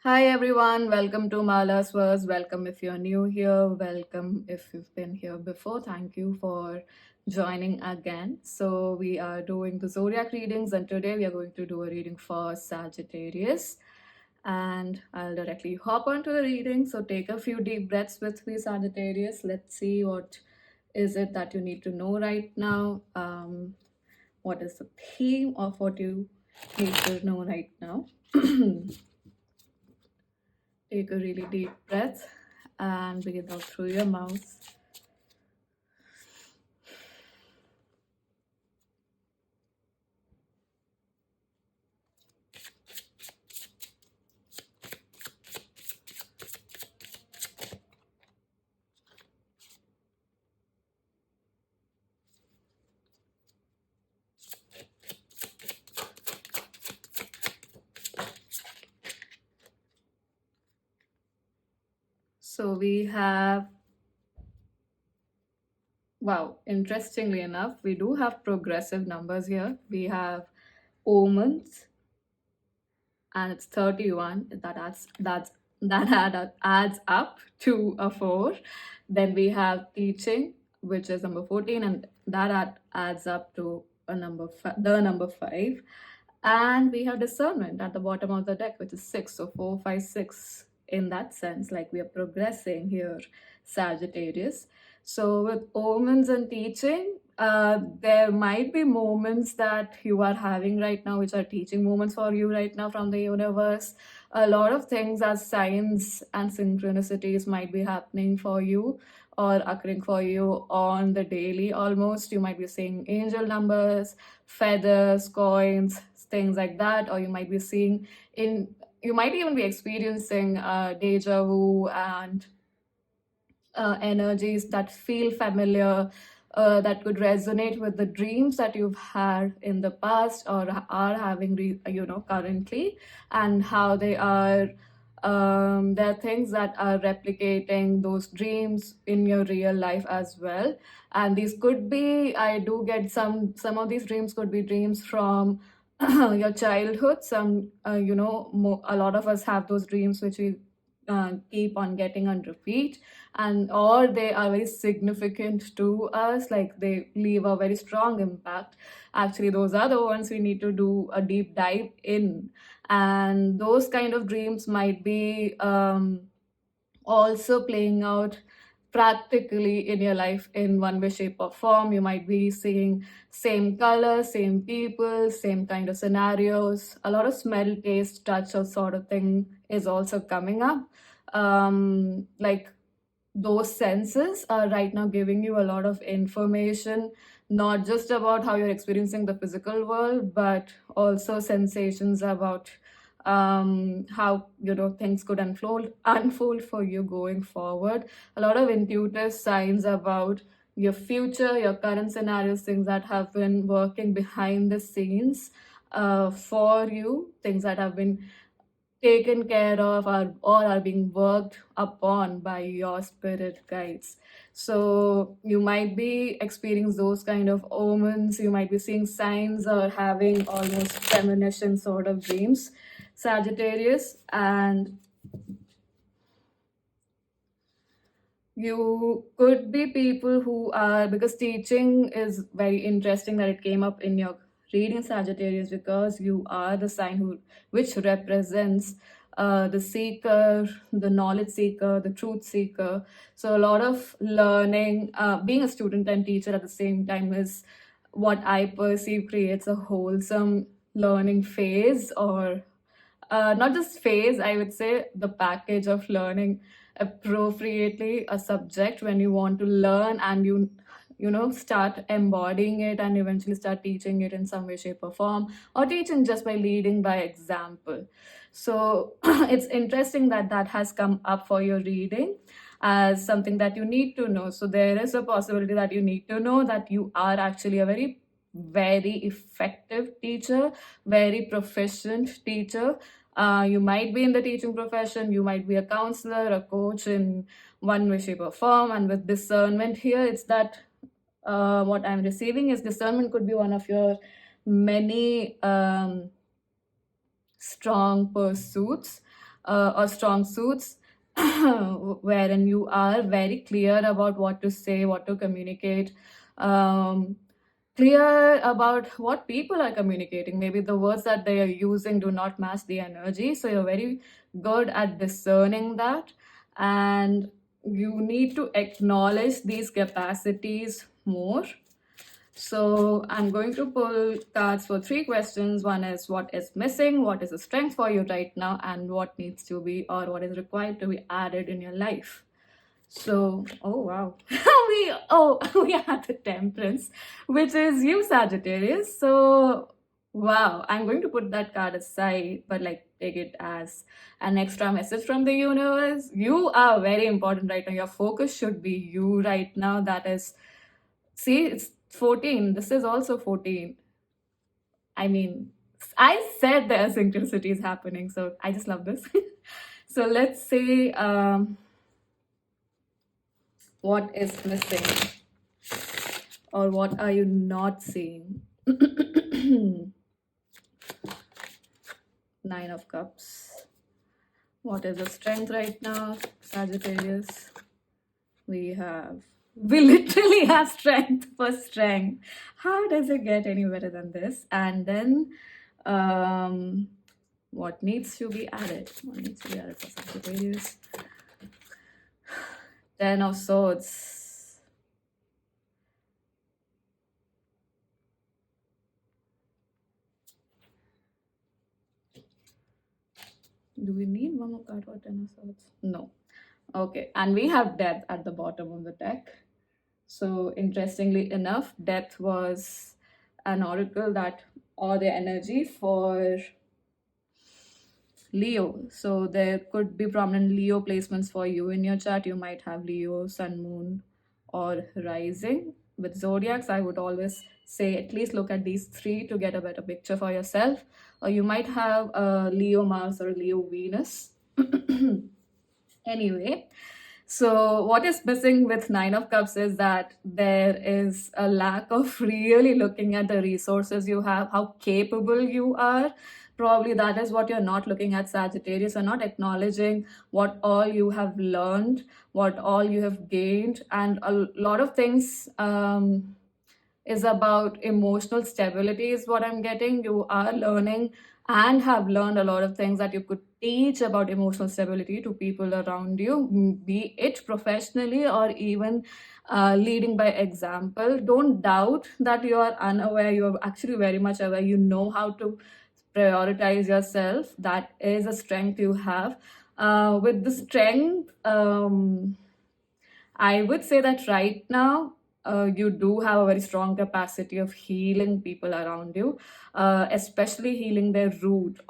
Hi everyone, welcome to Mala's Verse. Welcome if you're new here, welcome if you've been here before. Thank you for joining again. So, we are doing the zodiac readings, and today we are going to do a reading for Sagittarius. And I'll directly hop onto the reading. So, take a few deep breaths with me, Sagittarius. Let's see what is it that you need to know right now. What is the theme of what you need to know right now? Take a really deep breath and breathe out through your mouth. So we have, wow, interestingly enough, we do have progressive numbers here. We have omens, and it's 31. That adds up to a 4. Then we have teaching, which is number 14, and adds up to the number 5. And we have discernment at the bottom of the deck, which is 6. So 4, 5, 6. In that sense, like we are progressing here, Sagittarius. So with omens and teaching, there might be moments that you are having right now, which are teaching moments for you right now from the universe. A lot of things as signs and synchronicities might be happening for you or occurring for you on the daily almost. You might be seeing angel numbers, feathers, coins, things like that, or you might be seeing you might even be experiencing deja vu and energies that feel familiar, that could resonate with the dreams that you've had in the past or are having, currently, and how they are. There are things that are replicating those dreams in your real life as well, and these could be. I do get some of these dreams could be dreams from your childhood. A lot of us have those dreams which we keep on getting on repeat, and or they are very significant to us, like they leave a very strong impact. Actually, those are the ones we need to do a deep dive in, and those kind of dreams might be also playing out practically in your life in one way, shape, or form. You might be seeing same color, same people, same kind of scenarios. A lot of smell, taste, touch, or sort of thing is also coming up. Like those senses are right now giving you a lot of information, not just about how you're experiencing the physical world, but also sensations about how things could unfold for you going forward. A lot of intuitive signs about your future, your current scenarios, things that have been working behind the scenes for you, things that have been taken care of or are being worked upon by your spirit guides. So you might be experiencing those kind of omens, you might be seeing signs or having almost premonition sort of dreams, Sagittarius. And you could be people who are, because teaching is very interesting that it came up in your reading, Sagittarius, because you are the sign which represents the seeker, the knowledge seeker, the truth seeker. So a lot of learning, being a student and teacher at the same time, is what I perceive creates a wholesome learning phase, or not just phase, I would say the package of learning appropriately a subject when you want to learn, and start embodying it and eventually start teaching it in some way, shape, or form, or teaching just by leading by example. So it's interesting that that has come up for your reading as something that you need to know. So there is a possibility that you need to know that you are actually a very, very effective teacher, very proficient teacher. You might be in the teaching profession, you might be a counselor, a coach in one way, shape, or form. And with discernment here, it's that what I'm receiving is discernment could be one of your many strong pursuits. or strong suits, wherein you are very clear about what to say, what to communicate, um, clear about what people are communicating. Maybe the words that they are using do not match the energy. So you're very good at discerning that. And you need to acknowledge these capacities more. So I'm going to pull cards for 3 questions. One is what is missing, what is a strength for you right now, and what needs to be or what is required to be added in your life. So, oh wow, we had the Temperance, which is you, Sagittarius. So, wow, I'm going to put that card aside, but like take it as an extra message from the universe. You are very important right now. Your focus should be you right now. That is, see, it's 14. This is also 14. I mean, I said there are synchronicities happening, so I just love this. So let's say, what is missing, or what are you not seeing? 9 of Cups. What is the strength right now, Sagittarius? We literally have strength for strength. How does it get any better than this? And then, what needs to be added? What needs to be added for Sagittarius? 10 of Swords. Do we need one more card for 10 of Swords? No. Okay, and we have Death at the bottom of the deck. So interestingly enough, Death was an oracle that, or the energy for Leo. So there could be prominent Leo placements for you in your chart. You might have Leo, Sun, Moon, or Rising. With zodiacs, I would always say at least look at these 3 to get a better picture for yourself. Or you might have a Leo Mars or Leo Venus. Anyway, so what is missing with 9 of Cups is that there is a lack of really looking at the resources you have, how capable you are. Probably that is what you're not looking at, Sagittarius. You're not acknowledging what all you have learned, what all you have gained, and a lot of things is about emotional stability is what I'm getting. You are learning and have learned a lot of things that you could teach about emotional stability to people around you, be it professionally or even leading by example. Don't doubt that you are unaware. You are actually very much aware. You know how to prioritize yourself. That is a strength you have. With the strength, I would say that right now, you do have a very strong capacity of healing people around you, especially healing their root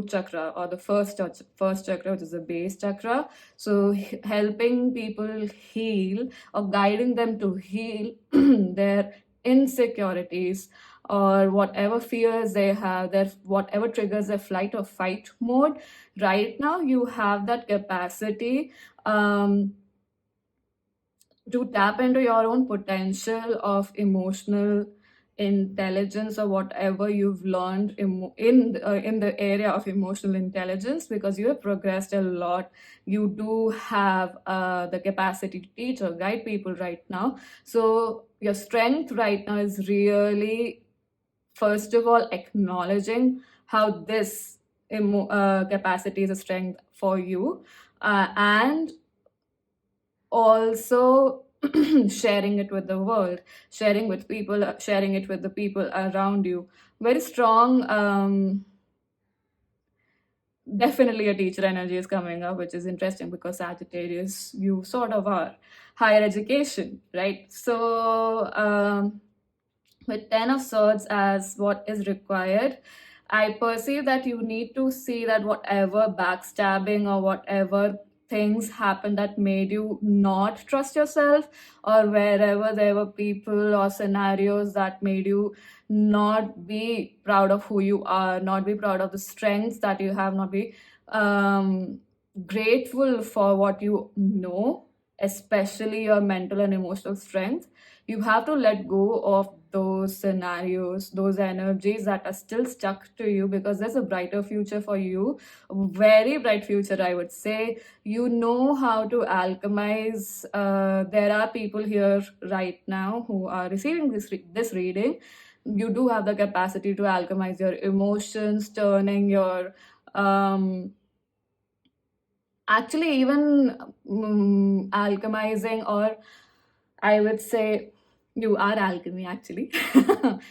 chakra, or the first chakra, which is the base chakra. So helping people heal or guiding them to heal their insecurities or whatever fears they have, their whatever triggers their flight or fight mode. Right now, you have that capacity. To tap into your own potential of emotional intelligence, or whatever you've learned in the area of emotional intelligence, because you have progressed a lot. You do have the capacity to teach or guide people right now. So your strength right now is really, first of all, acknowledging how this capacity is a strength for you, and also sharing it with the world, sharing with people, sharing it with the people around you. Very strong. Definitely a teacher energy is coming up, which is interesting because Sagittarius, you sort of are higher education, right? So with 10 of Swords as what is required, I perceive that you need to see that whatever backstabbing or whatever things happened that made you not trust yourself, or wherever there were people or scenarios that made you not be proud of who you are, not be proud of the strengths that you have, not be grateful for what you know, especially your mental and emotional strength. You have to let go of those scenarios, those energies that are still stuck to you, because there's a brighter future for you, a very bright future, I would say. You know how to alchemize. There are people here right now who are receiving this reading. You do have the capacity to alchemize your emotions, turning your actually even alchemizing, or I would say you are alchemy actually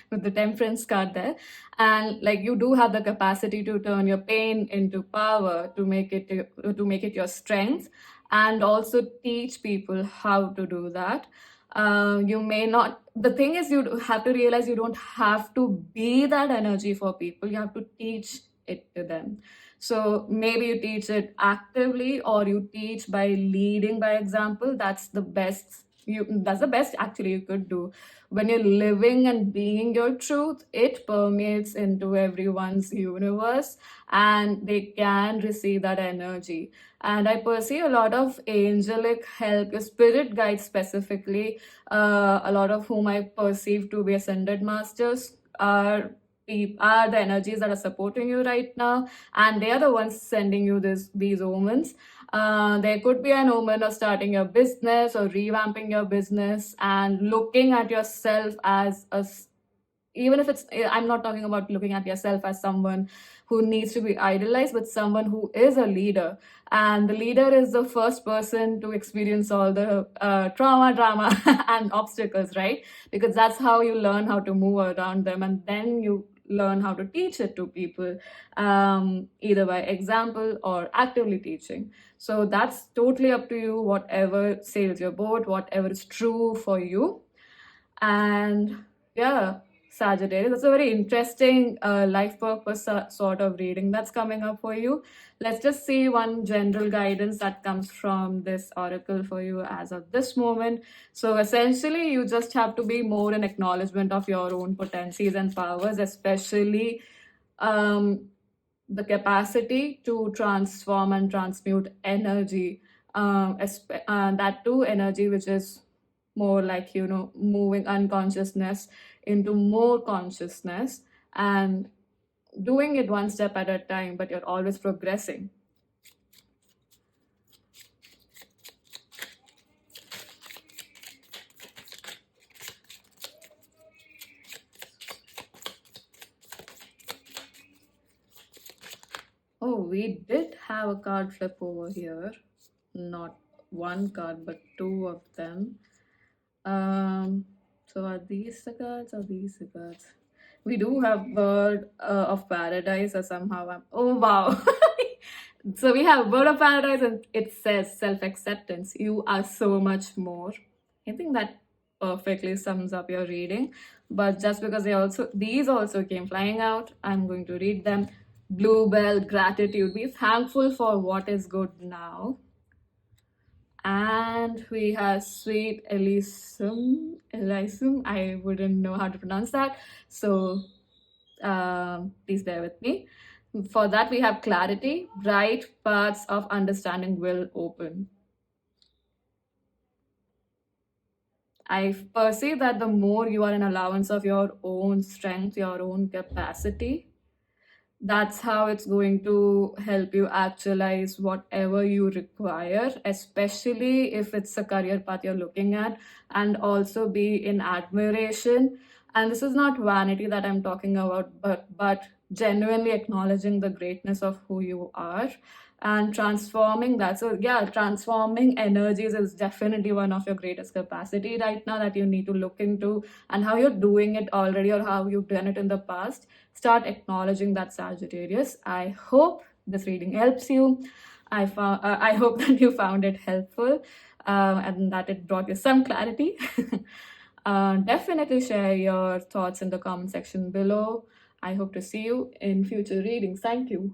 with the temperance card there. And like, you do have the capacity to turn your pain into power, to make it your strength, and also teach people how to do that. You may not, the thing is, you have to realize you don't have to be that energy for people, you have to teach it to them. So maybe you teach it actively, or you teach by leading by example. That's the best actually you could do. When you're living and being your truth, it permeates into everyone's universe, and they can receive that energy. And I perceive a lot of angelic help, your spirit guides specifically, a lot of whom I perceive to be ascended masters, are the energies that are supporting you right now, and they are the ones sending you these omens. There could be an omen of starting your business or revamping your business, and looking at yourself as even if it's, I'm not talking about looking at yourself as someone who needs to be idolized, but someone who is a leader. And the leader is the first person to experience all the trauma, drama, and obstacles, right? Because that's how you learn how to move around them, and then you learn how to teach it to people, either by example or actively teaching. So that's totally up to you, whatever sails your boat, whatever is true for you. And yeah, Sagittarius, that's a very interesting life purpose sort of reading that's coming up for you. Let's just see one general guidance that comes from this oracle for you as of this moment. So essentially, you just have to be more in acknowledgement of your own potencies and powers, especially the capacity to transform and transmute energy. That too, energy which is more like, moving unconsciousness into more consciousness, and doing it one step at a time, but you're always progressing. Oh, we did have a card flip over here. Not one card, but two of them. So are these the cards or these the cards? We do have Bird of Paradise, or somehow oh wow. So we have Bird of Paradise, and it says self-acceptance. You are so much more. I think that perfectly sums up your reading. But just because these also came flying out, I'm going to read them. Bluebell, gratitude. Be thankful for what is good now. And we have Sweet Elysium. I wouldn't know how to pronounce that. So please bear with me. For that, we have clarity. Bright paths of understanding will open. I perceive that the more you are in allowance of your own strength, your own capacity, that's how it's going to help you actualize whatever you require, especially if it's a career path you're looking at, and also be in admiration. And this is not vanity that I'm talking about, but genuinely acknowledging the greatness of who you are and transforming that. So yeah, transforming energies is definitely one of your greatest capacity right now that you need to look into, and how you're doing it already or how you've done it in the past. Start acknowledging that, Sagittarius. I hope this reading helps you. I hope that you found it helpful, and that it brought you some clarity. Definitely share your thoughts in the comment section below. I hope to see you in future readings. Thank you.